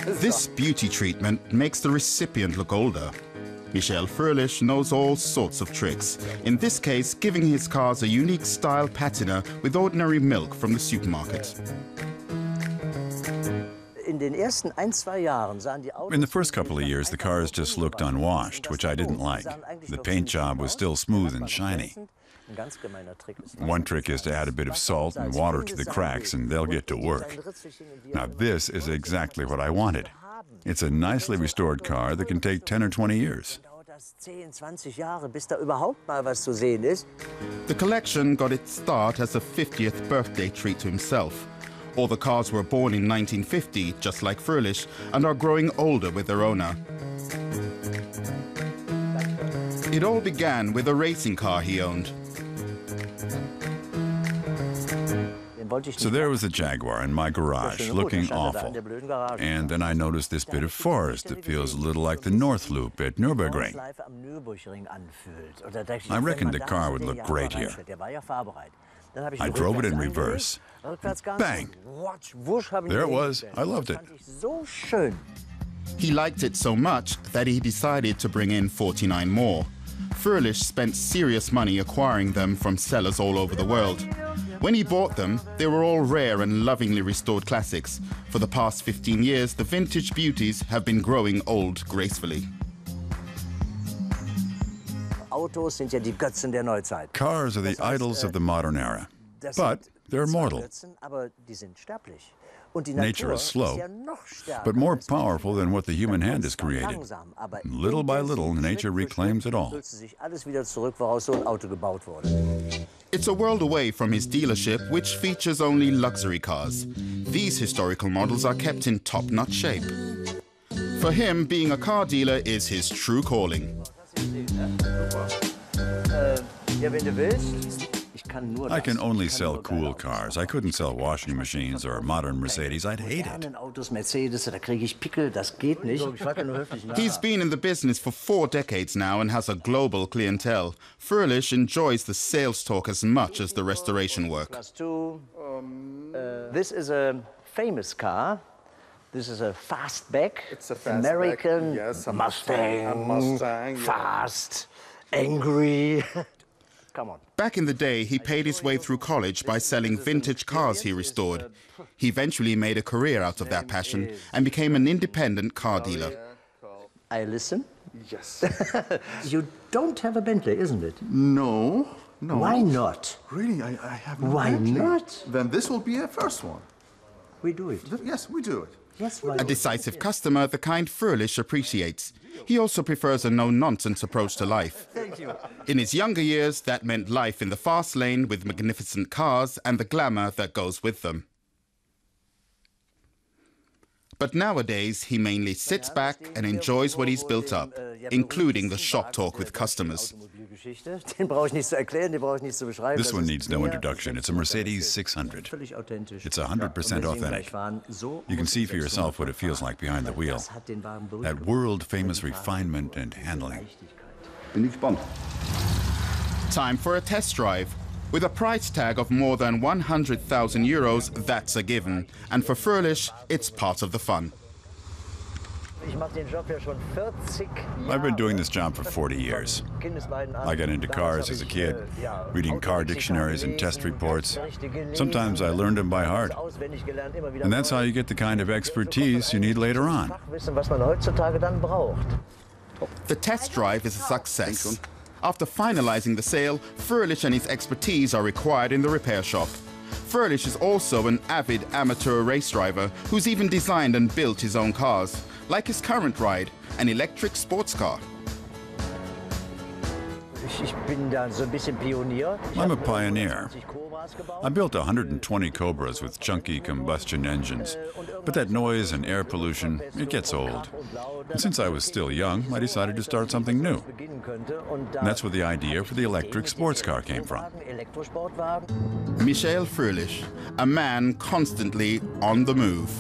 This beauty treatment makes the recipient look older. Michael Fröhlich knows all sorts of tricks, in this case giving his cars a unique style patina with ordinary milk from the supermarket. In the first couple of years, the cars just looked unwashed, which I didn't like. The paint job was still smooth and shiny. One trick is to add a bit of salt and water to the cracks and they'll get to work. Now this is exactly what I wanted. It's a nicely restored car that can take 10 or 20 years. The collection got its start as a 50th birthday treat to himself. All the cars were born in 1950, just like Fröhlich, and are growing older with their owner. It all began with a racing car he owned. So there was the Jaguar in my garage, looking awful. And then I noticed this bit of forest that feels a little like the North Loop at Nürburgring. I reckoned the car would look great here. I drove it in reverse. Bang! There it was. I loved it. He liked it so much that he decided to bring in 49 more. Fröhlich spent serious money acquiring them from sellers all over the world. When he bought them, they were all rare and lovingly restored classics. For the past 15 years, the vintage beauties have been growing old gracefully. Cars are the idols of the modern era, but they're mortal. Nature is slow, but more powerful than what the human hand has created. Little by little, nature reclaims it all. It's a world away from his dealership, which features only luxury cars. These historical models are kept in top-notch shape. For him, being a car dealer is his true calling. I can only sell cool cars. I couldn't sell washing machines or modern Mercedes. I'd hate it. He's been in the business for 4 decades now and has a global clientele. Fröhlich enjoys the sales talk as much as the restoration work. This is a famous car. This is a fastback. It's a fastback. American Yes, Mustang, fast, angry. Come on. Back in the day, he paid his way through college by selling vintage cars he restored. He eventually made a career out of that passion and became an independent car dealer. I listen. Yes. You don't have a Bentley, isn't it? No, no. Why not? Really, I have no Why Bentley. not? Then this will be a first one. We do it. Yes, we do it. Yes, A decisive customer, the kind Fröhlich appreciates. He also prefers a no-nonsense approach to life. Thank you. In his younger years, that meant life in the fast lane with magnificent cars and the glamour that goes with them. But nowadays, he mainly sits back and enjoys what he's built up, including the shop talk with customers. This one needs no introduction. It's a Mercedes 600. It's 100% authentic. You can see for yourself what it feels like behind the wheel. That world-famous refinement and handling. Time for a test drive. With a price tag of more than 100,000 euros, that's a given. And for Fröhlich, it's part of the fun. I've been doing this job for 40 years. I got into cars as a kid, reading car dictionaries and test reports. Sometimes I learned them by heart. And that's how you get the kind of expertise you need later on. The test drive is a success. After finalizing the sale, Fröhlich and his expertise are required in the repair shop. Fröhlich is also an avid amateur race driver who's even designed and built his own cars, like his current ride, an electric sports car. I'm a pioneer. I built 120 Cobras with chunky combustion engines, but that noise and air pollution, it gets old. And since I was still young, I decided to start something new. And that's where the idea for the electric sports car came from. Michael Fröhlich, a man constantly on the move.